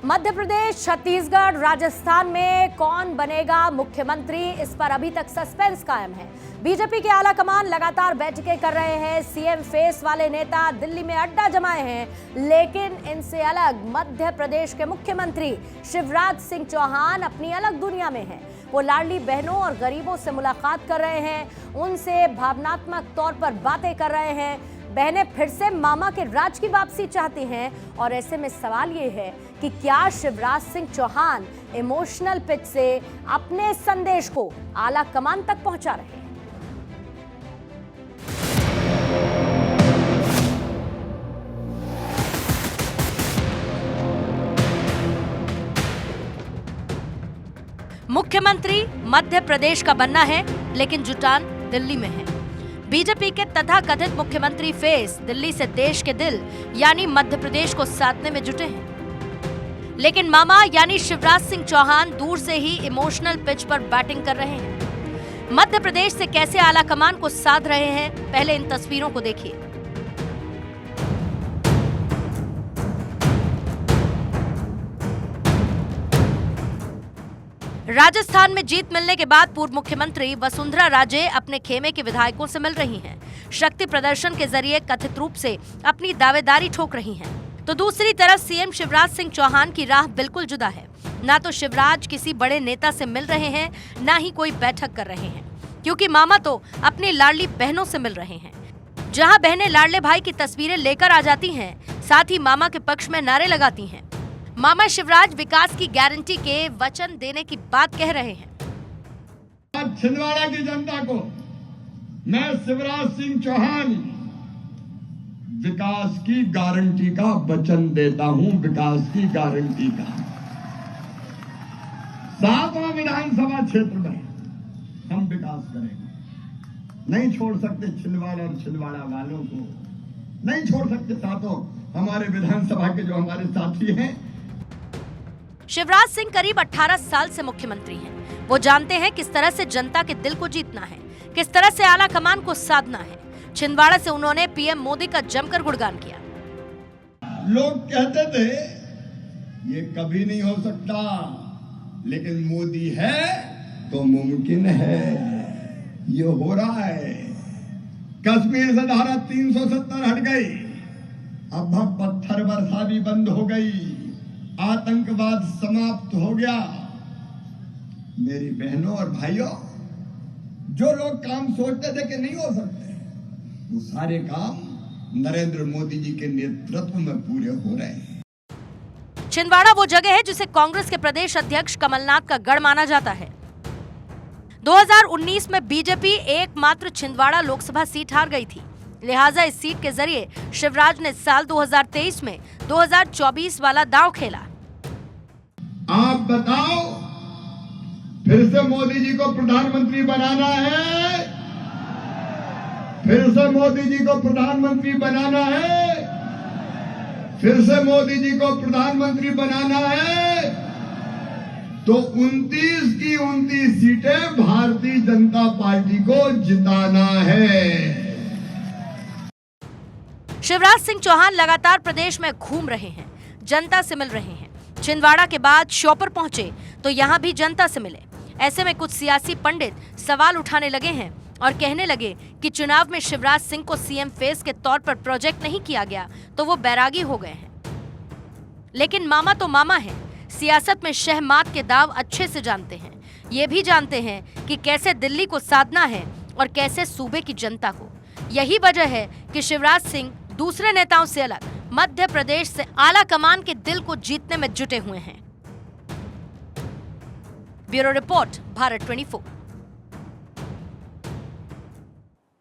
मध्य प्रदेश, छत्तीसगढ़, राजस्थान में कौन बनेगा मुख्यमंत्री, इस पर अभी तक सस्पेंस कायम है। बीजेपी के आला कमान लगातार बैठकें कर रहे हैं। सीएम फेस वाले नेता दिल्ली में अड्डा जमाए हैं, लेकिन इनसे अलग मध्य प्रदेश के मुख्यमंत्री शिवराज सिंह चौहान अपनी अलग दुनिया में हैं। वो लाडली बहनों और गरीबों से मुलाकात कर रहे हैं, उनसे भावनात्मक तौर पर बातें कर रहे हैं। बहनें फिर से मामा के राज की वापसी चाहती हैं और ऐसे में सवाल ये है कि क्या शिवराज सिंह चौहान इमोशनल पिच से अपने संदेश को आला कमान तक पहुंचा रहे हैं। मुख्यमंत्री मध्य प्रदेश का बनना है, लेकिन जुटान दिल्ली में है। बीजेपी के तथाकथित मुख्यमंत्री फेस दिल्ली से देश के दिल यानी मध्य प्रदेश को साधने में जुटे हैं, लेकिन मामा यानी शिवराज सिंह चौहान दूर से ही इमोशनल पिच पर बैटिंग कर रहे हैं। मध्य प्रदेश से कैसे आला कमान को साध रहे हैं, पहले इन तस्वीरों को देखिए। राजस्थान में जीत मिलने के बाद पूर्व मुख्यमंत्री वसुंधरा राजे अपने खेमे के विधायकों से मिल रही हैं। शक्ति प्रदर्शन के जरिए कथित रूप से अपनी दावेदारी ठोक रही हैं। तो दूसरी तरफ सीएम शिवराज सिंह चौहान की राह बिल्कुल जुदा है। ना तो शिवराज किसी बड़े नेता से मिल रहे हैं, ना ही कोई बैठक कर रहे हैं, क्योंकि मामा तो अपनी लाडली बहनों से मिल रहे हैं। जहां बहनें लाडले भाई की तस्वीरें लेकर आ जाती हैं, साथ ही मामा के पक्ष में नारे लगाती हैं। मामा शिवराज विकास की गारंटी के वचन देने की बात कह रहे हैं। छिंदवाड़ा की जनता को मैं शिवराज सिंह चौहान विकास की गारंटी का वचन देता हूं, विकास की गारंटी का। 7वां विधानसभा क्षेत्र में हम विकास करेंगे। नहीं छोड़ सकते छिंदवाड़ा और छिंदवाड़ा वालों को, नहीं छोड़ सकते साथों हमारे विधानसभा के जो हमारे साथी हैं। शिवराज सिंह करीब 18 साल से मुख्यमंत्री हैं। वो जानते हैं किस तरह से जनता के दिल को जीतना है, किस तरह से आला कमान को साधना है। छिंदवाड़ा से उन्होंने पीएम मोदी का जमकर गुणगान किया। लोग कहते थे ये कभी नहीं हो सकता, लेकिन मोदी है तो मुमकिन है, ये हो रहा है। कश्मीर से धारा 370 हट गई, अब पत्थर बरसा भी बंद हो गई, आतंकवाद समाप्त हो गया। मेरी बहनों और भाइयों, जो लोग काम सोचते थे कि नहीं हो सकते, वो सारे काम नरेंद्र मोदी जी के नेतृत्व में पूरे हो रहे हैं। छिंदवाड़ा वो जगह है जिसे कांग्रेस के प्रदेश अध्यक्ष कमलनाथ का गढ़ माना जाता है। 2019 में बीजेपी एकमात्र छिंदवाड़ा लोकसभा सीट हार गई थी, लिहाजा इस सीट के जरिए शिवराज ने साल 2023 में 2024 वाला दांव खेला। आप बताओ, फिर से मोदी जी को प्रधानमंत्री बनाना है? फिर से मोदी जी को प्रधानमंत्री बनाना है? फिर से मोदी जी को प्रधानमंत्री बनाना है? तो 29 की 29 सीटें भारतीय जनता पार्टी को जिताना है। शिवराज सिंह चौहान लगातार प्रदेश में घूम रहे हैं, जनता से मिल रहे हैं। छिंदवाड़ा के बाद श्योपुर पहुंचे तो यहां भी जनता से मिले। ऐसे में कुछ सियासी पंडित सवाल उठाने लगे हैं और कहने लगे कि चुनाव में शिवराज सिंह को सीएम फेस के तौर पर प्रोजेक्ट नहीं किया गया तो वो बैरागी हो गए हैं। लेकिन मामा तो मामा है, सियासत में शहमात के दाव अच्छे से जानते हैं। ये भी जानते हैं कि कैसे दिल्ली को साधना है और कैसे सूबे की जनता को। यही वजह है कि शिवराज सिंह दूसरे नेताओं से अलग मध्य प्रदेश से आला कमान के दिल को जीतने में जुटे हुए हैं। Bureau report, Bharat 24।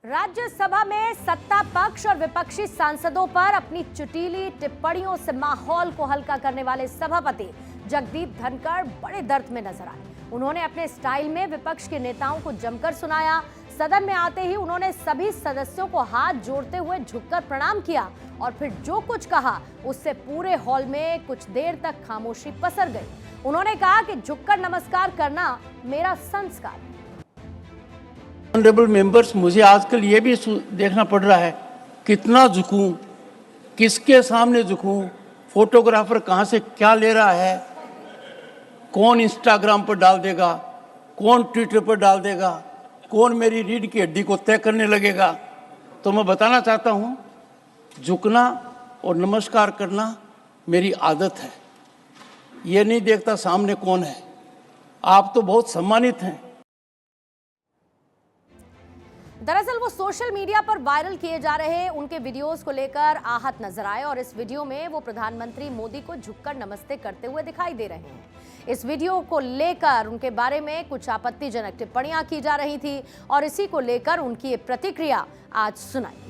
राज्यसभा में सत्ता पक्ष और विपक्षी सांसदों पर अपनी चुटीली टिप्पणियों से माहौल को हल्का करने वाले सभापति जगदीप धनखड़ बड़े दर्द में नजर आए। उन्होंने अपने स्टाइल में विपक्ष के नेताओं को जमकर सुनाया। सदन में आते ही उन्होंने सभी सदस्यों को हाथ जोड़ते हुए झुककर प्रणाम किया और फिर जो कुछ कहा उससे पूरे हॉल में कुछ देर तक खामोशी पसर गई। उन्होंने कहा कि झुककर नमस्कार करना मेरा संस्कार है। ऑनरेबल मेंबर्स, मुझे आजकल ये भी देखना पड़ रहा है कितना झुकूं, किसके सामने झुकूं, फोटोग्राफर कहाँ से क्या ले रहा है, कौन इंस्टाग्राम पर डाल देगा, कौन ट्विटर पर डाल देगा, कौन मेरी रीढ़ की हड्डी को तय करने लगेगा। तो मैं बताना चाहता हूँ, झुकना और नमस्कार करना मेरी आदत है। ये नहीं देखता सामने कौन है। आप तो बहुत सम्मानित हैं। दरअसल वो सोशल मीडिया पर वायरल किए जा रहे उनके वीडियोस को लेकर आहत नजर आए और इस वीडियो में वो प्रधानमंत्री मोदी को झुककर नमस्ते करते हुए दिखाई दे रहे हैं। इस वीडियो को लेकर उनके बारे में कुछ आपत्तिजनक टिप्पणियां की जा रही थी और इसी को लेकर उनकी प्रतिक्रिया आज सुनाई।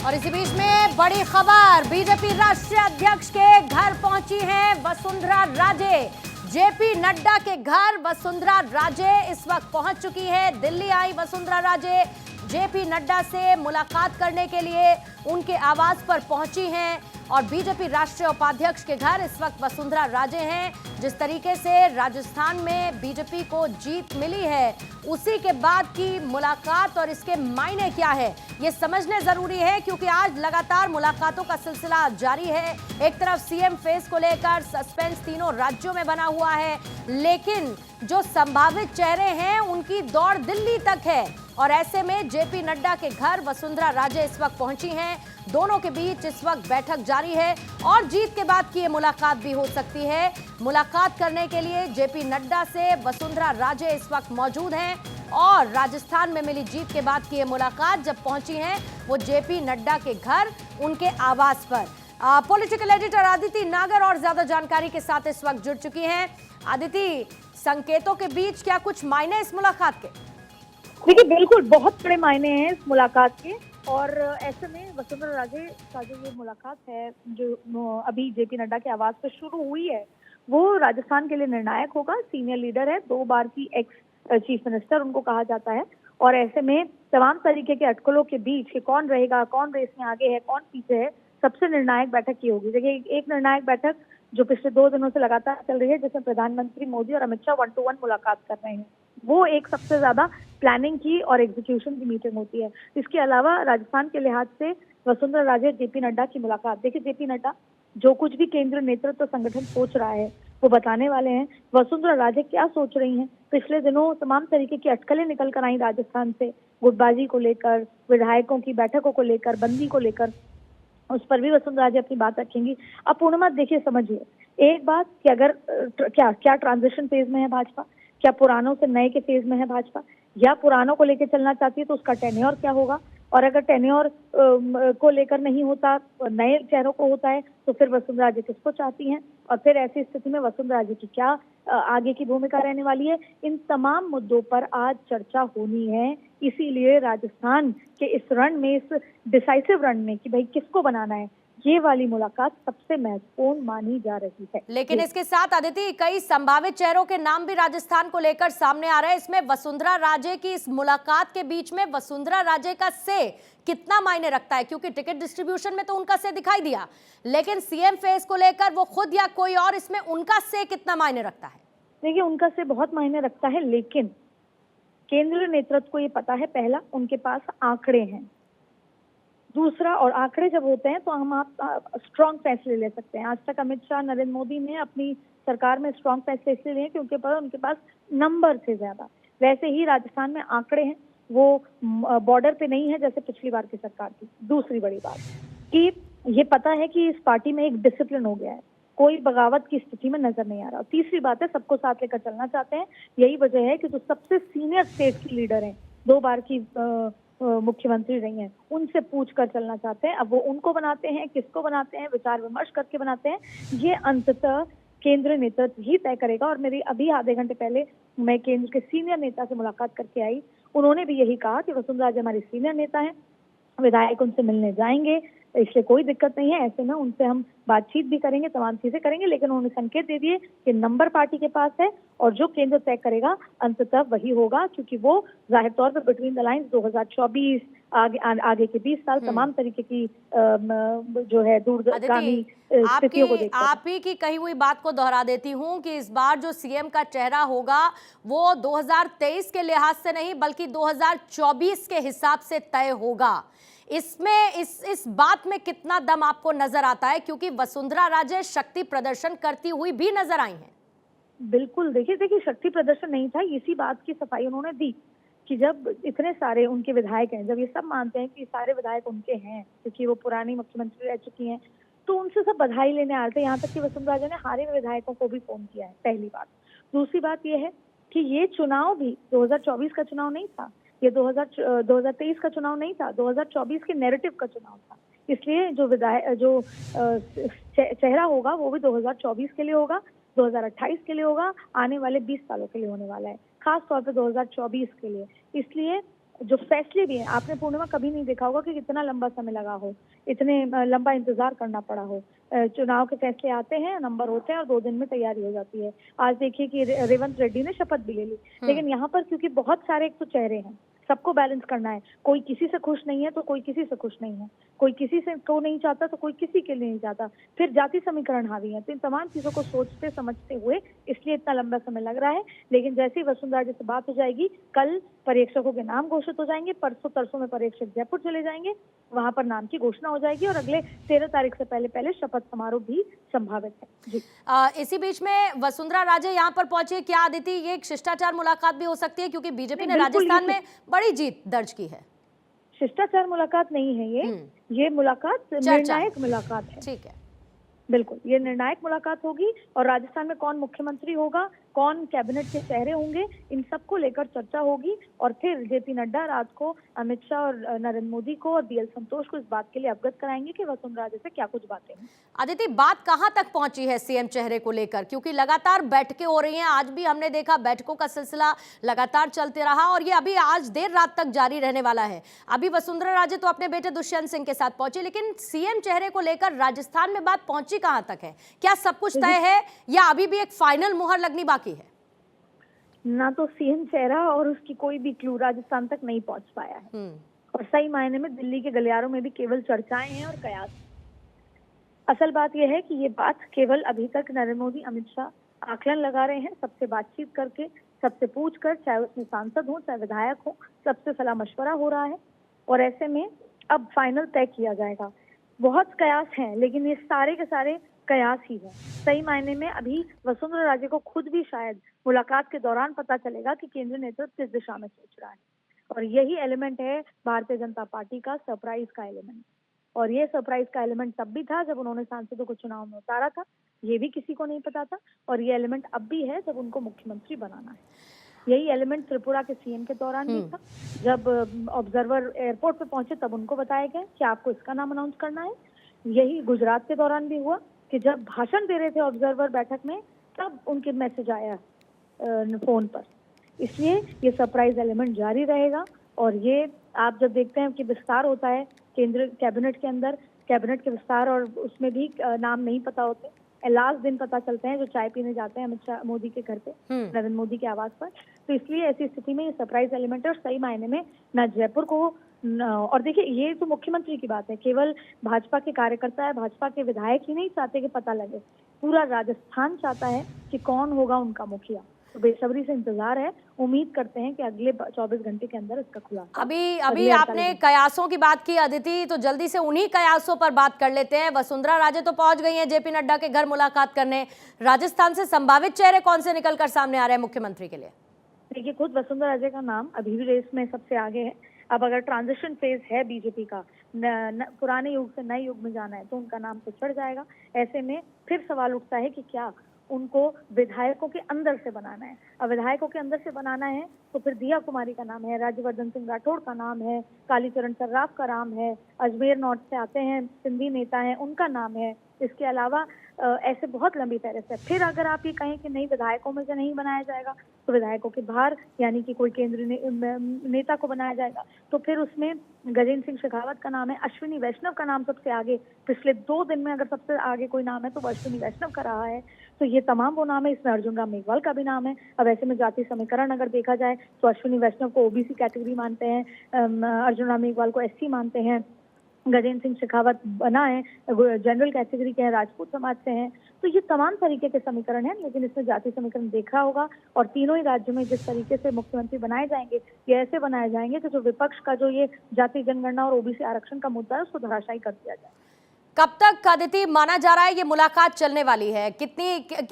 और इसी बीच में बड़ी खबर, बीजेपी राष्ट्रीय अध्यक्ष के घर पहुंची हैं वसुंधरा राजे। जेपी नड्डा के घर वसुंधरा राजे इस वक्त पहुंच चुकी है। दिल्ली आई वसुंधरा राजे जेपी नड्डा से मुलाकात करने के लिए उनके आवास पर पहुंची हैं और बीजेपी राष्ट्रीय उपाध्यक्ष के घर इस वक्त वसुंधरा राजे हैं। जिस तरीके से राजस्थान में बीजेपी को जीत मिली है, उसी के बाद की मुलाकात और इसके मायने क्या है ये समझने जरूरी है, क्योंकि आज लगातार मुलाकातों का सिलसिला जारी है। एक तरफ सीएम फेस को लेकर सस्पेंस तीनों राज्यों में बना हुआ है, लेकिन जो संभावित चेहरे हैं उनकी दौड़ दिल्ली तक है और ऐसे में जेपी नड्डा के घर वसुंधरा राजे इस वक्त पहुंची हैं। दोनों के बीच इस वक्त बैठक जारी है और जीत के बाद की ये मुलाकात भी हो सकती है। मुलाकात करने के लिए जेपी नड्डा से वसुंधरा राजे इस वक्त मौजूद हैं और राजस्थान में मिली जीत के बाद की ये मुलाकात जब पहुंची हैं वो जेपी नड्डा के घर, उनके आवास पर। पॉलिटिकल एडिटर आदिति नागर और ज्यादा जानकारी के साथ इस वक्त जुड़ चुकी हैं। आदिति, संकेतों के बीच क्या कुछ मायने इस मुलाकात के? देखिए, बिल्कुल बहुत बड़े मायने हैं इस मुलाकात के और ऐसे में वसुंधरा राजे का जो ये मुलाकात है जो अभी जेपी नड्डा के आवास पर शुरू हुई है, वो राजस्थान के लिए निर्णायक होगा। सीनियर लीडर है, 2 बार की एक्स चीफ मिनिस्टर उनको कहा जाता है और ऐसे में तमाम तरीके के अटकलों के बीच कि कौन रहेगा, कौन रेस में आगे है, कौन पीछे है, सबसे निर्णायक बैठक की होगी। देखिए, एक निर्णायक बैठक जो पिछले 2 दिनों से लगातार चल रही है, जिसमें प्रधानमंत्री मोदी और अमित शाह 1-to-1 मुलाकात कर रहे हैं, वो एक सबसे ज्यादा प्लानिंग की और एग्जीक्यूशन की मीटिंग होती है। इसके अलावा राजस्थान के लिहाज से वसुंधरा राजे जेपी नड्डा की मुलाकात, देखिए जेपी नड्डा जो कुछ भी केंद्रीय नेतृत्व संगठन सोच रहा है वो बताने वाले हैं। वसुंधरा राजे क्या सोच रही हैं, पिछले दिनों तमाम तरीके की अटकलें निकल कर आई राजस्थान से, गुटबाजी को लेकर, विधायकों की बैठकों को लेकर, बंदी को लेकर, उस पर भी वसुंधरा राजे अपनी बात रखेंगी। अब पूर्णिमा देखिए, समझिए एक बात कि अगर क्या ट्रांजिशन फेज में है भाजपा, क्या पुरानों से नए के फेज में है भाजपा, या पुरानों को लेकर चलना चाहती है तो उसका टेन्योर क्या होगा, और अगर टेन्योर को लेकर नहीं होता, नए चेहरों को होता है, तो फिर वसुंधरा राजे किसको चाहती हैं और फिर ऐसी स्थिति में वसुंधरा राजे की क्या आगे की भूमिका रहने वाली है। इन तमाम मुद्दों पर आज चर्चा होनी है। इसीलिए राजस्थान के इस रण में, इस डिसाइसिव रण में कि भाई किसको बनाना है, ये वाली मुलाकात सबसे महत्वपूर्ण मानी जा रही है। लेकिन इसके साथ आदिति, कई संभावित चेहरों के नाम भी राजस्थान को लेकर सामने आ रहे हैं। इसमें वसुंधरा राजे की इस मुलाकात के बीच में वसुंधरा राजे का से कितना मायने रखता है, क्योंकि टिकट डिस्ट्रीब्यूशन में तो उनका से दिखाई दिया, लेकिन सीएम फेस को लेकर वो खुद या कोई और, इसमें उनका से कितना मायने रखता है? देखिए, उनका से बहुत मायने रखता है, लेकिन केंद्रीय नेतृत्व को ये पता है, पहला उनके पास आंकड़े हैं, दूसरा, और आंकड़े जब होते हैं तो हम आप स्ट्रॉन्ग फैसले ले सकते हैं। आज तक अमित शाह, नरेंद्र मोदी ने अपनी सरकार में स्ट्रॉन्ग फैसले इसलिए लिए क्योंकि उनके पास नंबर थे ज्यादा। वैसे ही राजस्थान में आंकड़े हैं, वो बॉर्डर पे नहीं है जैसे पिछली बार की सरकार की। दूसरी बड़ी बात कि ये पता है कि इस पार्टी में एक डिसिप्लिन हो गया है, कोई बगावत की स्थिति में नजर नहीं आ रहा। तीसरी बात है, सबको साथ लेकर चलना चाहते हैं। यही वजह है कि जो सबसे सीनियर स्टेट की लीडर हैं, 2 बार की मुख्यमंत्री रही हैं, उनसे पूछ कर चलना चाहते हैं। अब वो उनको बनाते हैं, किसको बनाते हैं, विचार विमर्श करके बनाते हैं, ये अंततः केंद्रीय नेतृत्व ही तय करेगा। और मेरी अभी आधे घंटे पहले मैं केंद्र के सीनियर नेता से मुलाकात करके आई, उन्होंने भी यही कहा कि वसुंधरा राजे हमारी सीनियर नेता है, विधायक उनसे मिलने जाएंगे, इसलिए कोई दिक्कत नहीं है। ऐसे में उनसे हम बातचीत भी करेंगे, तमाम चीजें करेंगे, लेकिन उन्होंने संकेत दे दिए कि नंबर पार्टी के पास है और जो केंद्र तय करेगा अंततः वही होगा, क्योंकि वो जाहिर तौर पर बिटवीन द लाइन्स 2024 आगे के 20 साल तमाम तरीके की जो है दूरगामी स्थितियों को देखकर। आप ही की कही हुई बात को दोहरा देती हूँ कि इस बार जो सीएम का चेहरा होगा वो 2023 के लिहाज से नहीं बल्कि 2024 के हिसाब से तय होगा। इसमें इस बात में कितना दम आपको नजर आता है, क्योंकि वसुंधरा राजे शक्ति प्रदर्शन करती हुई भी नजर आई हैं? बिल्कुल, देखिए शक्ति प्रदर्शन नहीं था, इसी बात की सफाई उन्होंने दी कि जब इतने सारे उनके विधायक हैं, जब ये सब मानते हैं कि सारे विधायक उनके हैं क्योंकि वो पुरानी मुख्यमंत्री रह चुकी हैं, तो उनसे सब बधाई लेने आ रहे थे। यहाँ तक कि वसुंधरा राजे ने हारे हुए विधायकों को भी फोन किया है, पहली बात। दूसरी बात ये है कि ये चुनाव भी 2024 का चुनाव नहीं था, ये 2023 का चुनाव नहीं था, 2024 के नैरेटिव का चुनाव था। इसलिए जो चेहरा होगा वो भी 2024 के लिए होगा, 2028 के लिए होगा, आने वाले 20 सालों के लिए होने वाला है, खास तौर पे 2024 के लिए। इसलिए जो फैसले भी हैं, आपने पूर्णिमा कभी नहीं देखा होगा कि कितना लंबा समय लगा हो, इतने लंबा इंतजार करना पड़ा हो। चुनाव के फैसले आते हैं, नंबर होते हैं और 2 दिन में तैयारी हो जाती है। आज देखिए कि रेवंत रेड्डी ने शपथ भी ले ली, लेकिन यहाँ पर क्योंकि बहुत सारे एक तो चेहरे हैं, सबको बैलेंस करना है, कोई किसी से खुश नहीं है तो कोई किसी से खुश नहीं है, कोई किसी से को नहीं चाहता तो कोई किसी के लिए नहीं चाहता, फिर जाति समीकरण हावी है। तो इन तमाम चीजों को सोचते समझते हुए इसलिए इतना लंबा समय लग रहा है। लेकिन जैसे ही वसुंधरा जी से बात हो जाएगी, कल पर्यवेक्षकों के नाम घोषित हो जाएंगे, परसों तरसों में पर्यवेक्षक जयपुर चले जाएंगे, वहां पर नाम की घोषणा हो जाएगी और अगले 13 तारीख से पहले शपथ समारोह भी संभावित है जी। इसी बीच में वसुंधरा राजे यहाँ पर पहुंची, क्या अदिति ये एक शिष्टाचार मुलाकात भी हो सकती है, क्योंकि बीजेपी ने राजस्थान में बड़ी जीत दर्ज की है? शिष्टाचार मुलाकात नहीं है ये मुलाकात निर्णायक मुलाकात है। ठीक है, बिल्कुल, ये निर्णायक मुलाकात होगी और राजस्थान में कौन मुख्यमंत्री होगा, कौन कैबिनेट के चेहरे होंगे, इन सबको लेकर चर्चा होगी। और फिर जेपी नड्डा रात को अमित शाह और नरेंद्र मोदी को और बीएल संतोष को इस बात के लिए अवगत कराएंगे कि वसुंधरा राजे से क्या कुछ बातें हैं। अदिति, बात कहां तक पहुंची है सीएम चेहरे को लेकर, क्योंकि लगातार बैठकें हो रही हैं, आज भी हमने देखा बैठकों का सिलसिला लगातार चलते रहा और ये अभी आज देर रात तक जारी रहने वाला है। अभी वसुंधरा राजे तो अपने बेटे दुष्यंत सिंह के साथ पहुंचे, लेकिन सीएम चेहरे को लेकर राजस्थान में बात पहुंची कहां तक है? क्या सब कुछ तय है या अभी भी एक फाइनल मुहर लगनी बाकी है? ना तो सीएम चेहरा और उसकी कोई भी क्लू राजस्थान तक नहीं पहुंच पाया है और सही मायने में दिल्ली के गलियारों में भी केवल चर्चाएं हैं और कयास। असल बात यह है कि ये बात केवल अभी तक नरेंद्र मोदी अमित शाह आकलन लगा रहे हैं, सबसे बातचीत करके, सबसे पूछ कर, चाहे उसमें सांसद हो चाहे विधायक हो, सबसे सलाह मशवरा हो रहा है और ऐसे में अब फाइनल तय किया जाएगा। बहुत कयास हैं, लेकिन ये सारे के सारे कयास ही है। सही मायने में अभी वसुंधरा राजे को खुद भी शायद मुलाकात के दौरान पता चलेगा कि केंद्रीय नेतृत्व किस दिशा में सोच रहा है और यही एलिमेंट है भारतीय जनता पार्टी का सरप्राइज का एलिमेंट। और ये सरप्राइज का एलिमेंट तब भी था जब उन्होंने सांसदों को चुनाव में उतारा था, ये भी किसी को नहीं पता था और ये एलिमेंट अब भी है जब उनको मुख्यमंत्री बनाना है। यही एलिमेंट त्रिपुरा के सीएम के दौरान भी था, जब ऑब्जर्वर एयरपोर्ट पे पहुंचे तब उनको बताया गया कि आपको इसका नाम अनाउंस करना है। यही गुजरात के दौरान भी हुआ कि जब भाषण दे रहे थे ऑब्जर्वर बैठक में तब उनके मैसेज आया फोन पर। इसलिए ये सरप्राइज एलिमेंट जारी रहेगा और ये आप जब देखते हैं कि विस्तार होता है केंद्र कैबिनेट के अंदर, कैबिनेट के विस्तार और उसमें भी नाम नहीं पता होते, लास्ट दिन पता चलते हैं जो चाय पीने जाते हैं अमित शाह मोदी के घर पे, नरेंद्र मोदी के आवास पर। तो इसलिए ऐसी स्थिति में ये सरप्राइज एलिमेंट है और सही मायने में ना जयपुर को और देखिए ये तो मुख्यमंत्री की बात है, केवल भाजपा के कार्यकर्ता है, भाजपा के विधायक ही नहीं चाहते कि पता लगे, पूरा राजस्थान चाहता है कि कौन होगा उनका मुखिया। तो बेसब्री से इंतजार है, उम्मीद करते हैं कि अगले 24 घंटे के अंदर इसका खुलासा। अभी आपने कयासों की बात की अदिति, तो जल्दी से उन्हीं कयासों पर बात कर लेते हैं। वसुंधरा राजे तो पहुंच गई हैं जेपी नड्डा के घर मुलाकात करने, राजस्थान से संभावित चेहरे कौन से निकलकर सामने आ रहे हैं मुख्यमंत्री के लिए? देखिए खुद वसुंधरा राजे का नाम अभी भी रेस में सबसे आगे है। अब अगर ट्रांजिशन फेज है बीजेपी का, पुराने युग से नए युग में जाना है तो उनका नाम तो चढ़ जाएगा। ऐसे में फिर सवाल उठता है कि क्या उनको विधायकों के अंदर से बनाना है। अब विधायकों के अंदर से बनाना है तो फिर दिया कुमारी का नाम है, राज्यवर्धन सिंह राठौड़ का नाम है, कालीचरण सर्राफ का नाम है, अजमेर नॉर्थ से आते हैं सिंधी नेता हैं उनका नाम है। इसके अलावा ऐसे बहुत लंबी फहरिस्त है। फिर अगर आप ये कहें कि नहीं विधायकों में से नहीं बनाया जाएगा तो विधायकों के बाहर यानी कि कोई केंद्रीय नेता को बनाया जाएगा, तो फिर उसमें गजेंद्र सिंह शेखावत का नाम है, अश्विनी वैष्णव का नाम सबसे आगे, पिछले 2 दिन में अगर सबसे आगे कोई नाम है तो वो अश्विनी वैष्णव का रहा है। तो ये तमाम वो नाम है, इसमें अर्जुन राम मेघवाल का भी नाम है। अब ऐसे में जाति समीकरण अगर देखा जाए तो अश्विनी वैष्णव को ओबीसी कैटेगरी मानते हैं, अर्जुन राम मेघवाल को एससी मानते हैं, गजेंद्र सिंह शेखावत बना है, जनरल कैटेगरी के हैं, राजपूत समाज से हैं। तो ये तमाम तरीके के समीकरण हैं, लेकिन इसमें जाति समीकरण देखा होगा। और तीनों ही राज्यों में जिस तरीके से मुख्यमंत्री बनाए जाएंगे, ये ऐसे बनाए जाएंगे कि जो विपक्ष का जो ये जाति जनगणना और ओबीसी आरक्षण का मुद्दा है उसको धराशायी कर दिया जाए। कब तक अदिति माना जा रहा है ये मुलाकात चलने वाली है?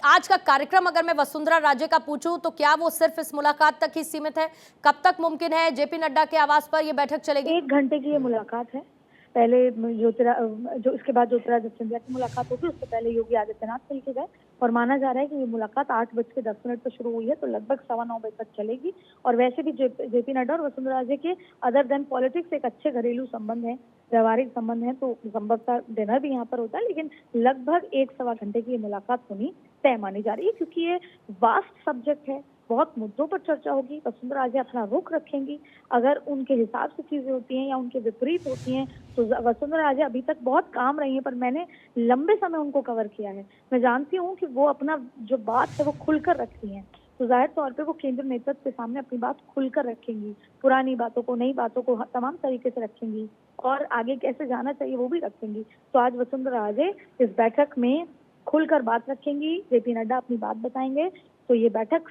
आज का कार्यक्रम अगर मैं वसुंधरा राजे का पूछूं तो क्या वो सिर्फ इस मुलाकात तक ही सीमित है? कब तक मुमकिन है जेपी नड्डा के आवास पर ये बैठक चलेगी? 1 घंटे की ये मुलाकात है। पहले इसके बाद ज्योतिरादित्य सिंधिया की मुलाकात होगी, उससे पहले योगी आदित्यनाथ मिल के गए। और माना जा रहा है कि ये मुलाकात 8:10 पर शुरू हुई है, तो लगभग 9:15 बजे तक चलेगी। और वैसे भी जेपी नड्डा और वसुंधरा राजे के अदर देन पॉलिटिक्स एक अच्छे घरेलू संबंध है, व्यवहारिक संबंध है, तो संभवतः डिनर भी यहाँ पर होता है। लेकिन लगभग 1-1.25 घंटे की ये मुलाकात होनी तय मानी जा रही है, क्योंकि ये वास्ट सब्जेक्ट है, बहुत मुद्दों पर चर्चा होगी। वसुंधरा राजे अपना रुख रखेंगी, अगर उनके हिसाब से चीजें होती हैं या उनके विपरीत होती हैं तो वसुंधरा राजे अभी तक बहुत काम रही हैं, पर मैंने लंबे समय उनको कवर किया है। मैं जानती हूँ कि वो अपना जो बात है वो खुलकर रखती हैं, तो जाहिर तौर पे वो केंद्र नेतृत्व के सामने अपनी बात खुलकर रखेंगी, पुरानी बातों को, नई बातों को तमाम तरीके से रखेंगी और आगे कैसे जाना चाहिए वो भी रखेंगी। तो आज वसुंधरा राजे इस बैठक में खुलकर बात रखेंगी, जेपी नड्डा अपनी बात बताएंगे। तो ये बैठक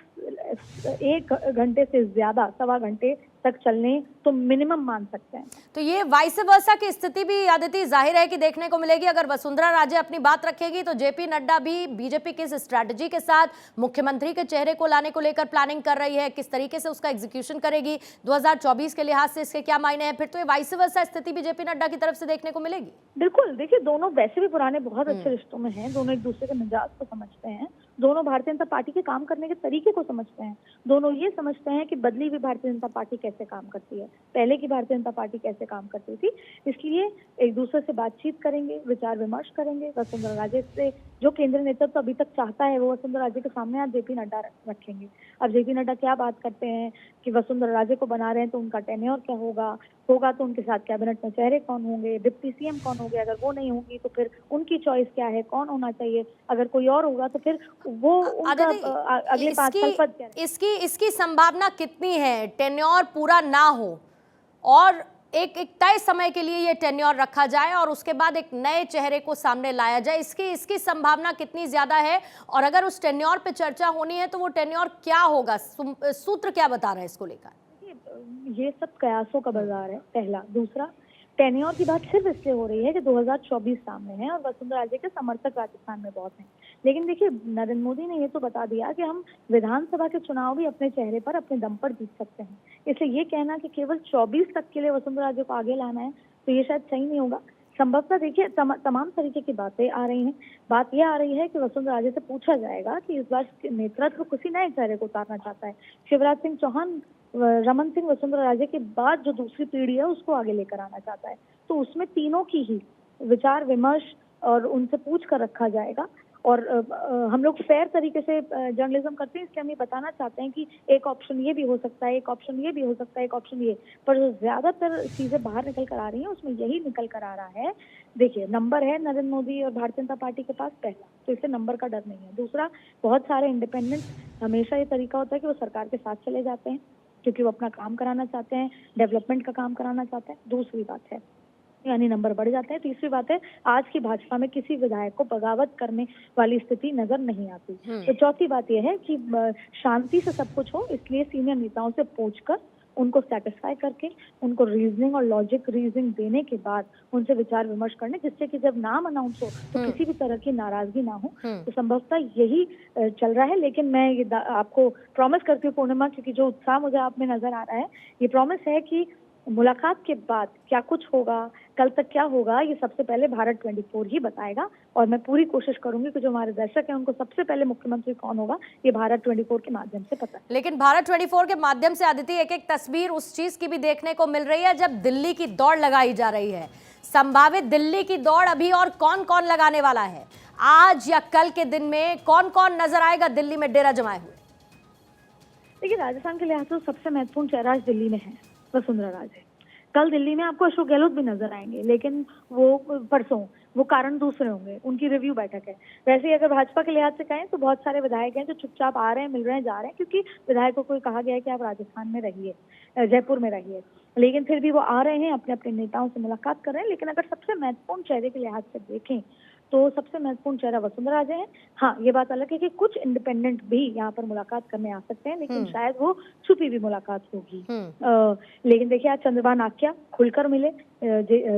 1 घंटे से ज्यादा, 1.25 घंटे तक चलने तो मिनिमम मान सकते हैं। तो ये वाइस वर्सा की स्थिति भी आदिति जाहिर है कि देखने को मिलेगी। अगर वसुंधरा राजे अपनी बात रखेगी तो जेपी नड्डा भी बीजेपी की इस स्ट्रैटेजी के साथ मुख्यमंत्री के चेहरे को लाने को लेकर प्लानिंग कर रही है, किस तरीके से उसका एग्जीक्यूशन करेगी, 2024 के लिहाज से इसके क्या मायने हैं, फिर तो ये वाइस वर्सा स्थिति भी जेपी नड्डा की तरफ से देखने को मिलेगी। बिल्कुल, देखिए दोनों वैसे भी पुराने बहुत अच्छे रिश्तों में हैं, दोनों एक दूसरे के मिजाज को समझते हैं, दोनों भारतीय जनता पार्टी के काम करने के तरीके को समझते हैं, दोनों ये समझते हैं कि बदली हुई भारतीय जनता पार्टी कैसे काम करती है, पहले की भारतीय जनता पार्टी कैसे काम करती थी। इसलिए एक दूसरे से बातचीत करेंगे, विचार विमर्श करेंगे। वसुंधरा राजे से जो केंद्र नेतृत्व अभी तक चाहता है वो वसुंधरा राजे के सामने आज जेपी नड्डा रखेंगे। अब जेपी नड्डा क्या बात करते हैं कि वसुंधरा राजे को बना रहे हैं तो उनका टेन्योर क्या होगा तो उनके साथ कैबिनेट में चेहरे कौन होंगे, डिप्टी सीएम कौन होंगे, अगर वो नहीं होंगी तो फिर उनकी चॉइस क्या है, कौन होना चाहिए, अगर कोई और होगा तो फिर वो उनका अगले 5 साल पद क्या है। इसकी संभावना कितनी है टेन्योर पूरा ना हो और एक तय समय के लिए ये टेन्योर रखा जाए और उसके बाद एक नए चेहरे को सामने लाया जाए, इसकी संभावना कितनी ज्यादा है? और अगर उस टेन्योर पे चर्चा होनी है तो वो टेन्योर क्या होगा, सूत्र क्या बता रहे हैं इसको लेकर? ये सब कयासों का बाजार है, पहला। दूसरा, टेन्योर की बात सिर्फ इसलिए हो रही है कि 2024 सामने है और वसुंधरा राजे के समर्थक राजस्थान में बहुत हैं। लेकिन देखिए, नरेंद्र मोदी ने ये तो बता दिया कि हम विधानसभा के चुनाव भी अपने चेहरे पर, अपने दम पर जीत सकते हैं। इसलिए ये कहना कि केवल 24 तक के लिए वसुंधरा राजे को आगे लाना है तो ये शायद सही नहीं होगा। संभवतः देखिए तमाम तरीके की बातें आ रही हैं। बात यह आ रही है कि वसुंधरा राजे से पूछा जाएगा कि इस बार नेतृत्व किसी नए चेहरे को उतारना चाहता है। शिवराज सिंह चौहान, रमन सिंह, वसुंधरा राजे के बाद जो दूसरी पीढ़ी है उसको आगे लेकर आना चाहता है, तो उसमें तीनों की ही विचार विमर्श और उनसे पूछ कर रखा जाएगा। और हम लोग फेयर तरीके से जर्नलिज्म करते हैं, इसलिए हम ये बताना चाहते हैं कि एक ऑप्शन ये भी हो सकता है, एक ऑप्शन ये भी हो सकता है, एक ऑप्शन ये, पर जो ज्यादातर चीजें बाहर निकल कर आ रही हैं उसमें यही निकल कर आ रहा है। देखिए, नंबर है नरेंद्र मोदी और भारतीय जनता पार्टी के पास, पहला, तो इससे नंबर का डर नहीं है। दूसरा, बहुत सारे इंडिपेंडेंट, हमेशा ये तरीका होता है कि वो सरकार के साथ चले जाते हैं क्योंकि वो अपना काम कराना चाहते हैं, डेवलपमेंट का काम कराना चाहते हैं। दूसरी बात है, यानी नंबर बढ़ जाते हैं। तीसरी बात है, आज की भाजपा में किसी विधायक को बगावत करने वाली स्थिति नजर नहीं आती। तो चौथी बात यह है कि शांति से सब कुछ हो, इसलिए सीनियर नेताओं से पूछकर उनको सेटिस्फाई करके उनको रीजनिंग और लॉजिक रीजनिंग देने के बाद उनसे विचार विमर्श करने, जिससे कि जब नाम अनाउंस हो तो किसी भी तरह की नाराजगी ना हो। तो संभवतः यही चल रहा है। लेकिन मैं ये आपको प्रॉमिस करती हूँ पूर्णिमा, क्योंकि जो उत्साह मुझे आप में नजर आ रहा है, ये प्रॉमिस है कि मुलाकात के बाद क्या कुछ होगा, कल तक क्या होगा, ये सबसे पहले भारत 24 ही बताएगा। और मैं पूरी कोशिश करूंगी कि जो हमारे दर्शक हैं उनको सबसे पहले मुख्यमंत्री कौन होगा ये भारत 24 के माध्यम से पता है। लेकिन भारत 24 के माध्यम से आदिति एक एक तस्वीर उस चीज की भी देखने को मिल रही है जब दिल्ली की दौड़ लगाई जा रही है। संभावित दिल्ली की दौड़ अभी और कौन कौन लगाने वाला है? आज या कल के दिन में कौन कौन नजर आएगा दिल्ली में डेरा जमाए हुए? देखिए, राजस्थान के लिहाज से सबसे महत्वपूर्ण चेहरा आज दिल्ली में है वसुंधरा राजे। कल दिल्ली में आपको अशोक गहलोत भी नजर आएंगे, लेकिन वो परसों वो कारण दूसरे होंगे, उनकी रिव्यू बैठक है। वैसे ही अगर भाजपा के लिहाज से कहें तो बहुत सारे विधायक हैं जो चुपचाप आ रहे हैं, मिल रहे हैं, जा रहे हैं, क्योंकि विधायकों को कहा गया है कि आप राजस्थान में रहिए, जयपुर में रहिए, लेकिन फिर भी वो आ रहे हैं, अपने अपने नेताओं से मुलाकात कर रहे हैं। लेकिन अगर सबसे महत्वपूर्ण चेहरे के लिहाज से देखें तो सबसे महत्वपूर्ण चेहरा वसुंधरा राजे हैं। हाँ, ये बात अलग है कि कुछ इंडिपेंडेंट भी यहाँ पर मुलाकात करने आ सकते हैं, लेकिन शायद वो छुपी हुई मुलाकात होगी। लेकिन देखिए, आज चंद्रभान आख्या खुलकर मिले,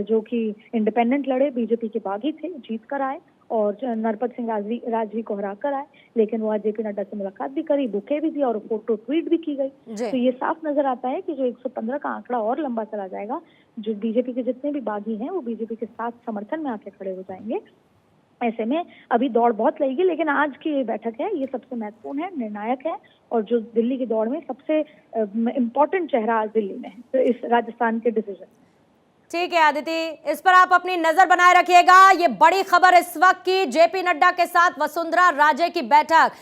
जो कि इंडिपेंडेंट लड़े, बीजेपी के बागी थे, जीत कर आए, और नरपत सिंह राजवी को हरा कर आए, लेकिन वो आज जेपी नड्डा से मुलाकात भी करी, बुके भी दिया और फोटो ट्वीट भी की गई। तो ये साफ नजर आता है कि जो 115 का आंकड़ा और लंबा चला जाएगा, जो बीजेपी के जितने भी बागी हैं वो बीजेपी के साथ समर्थन में आके खड़े हो जाएंगे। ऐसे में अभी दौड़ बहुत लगेगी, लेकिन आज की ये बैठक है, ये सबसे महत्वपूर्ण है, निर्णायक है, और जो दिल्ली की दौड़ में सबसे इम्पोर्टेंट चेहरा आज दिल्ली में है, तो इस राजस्थान के डिसीजन। ठीक है आदिति, इस पर आप अपनी नजर बनाए रखिएगा। ये बड़ी खबर इस वक्त की, जेपी नड्डा के साथ वसुंधरा राजे की बैठक,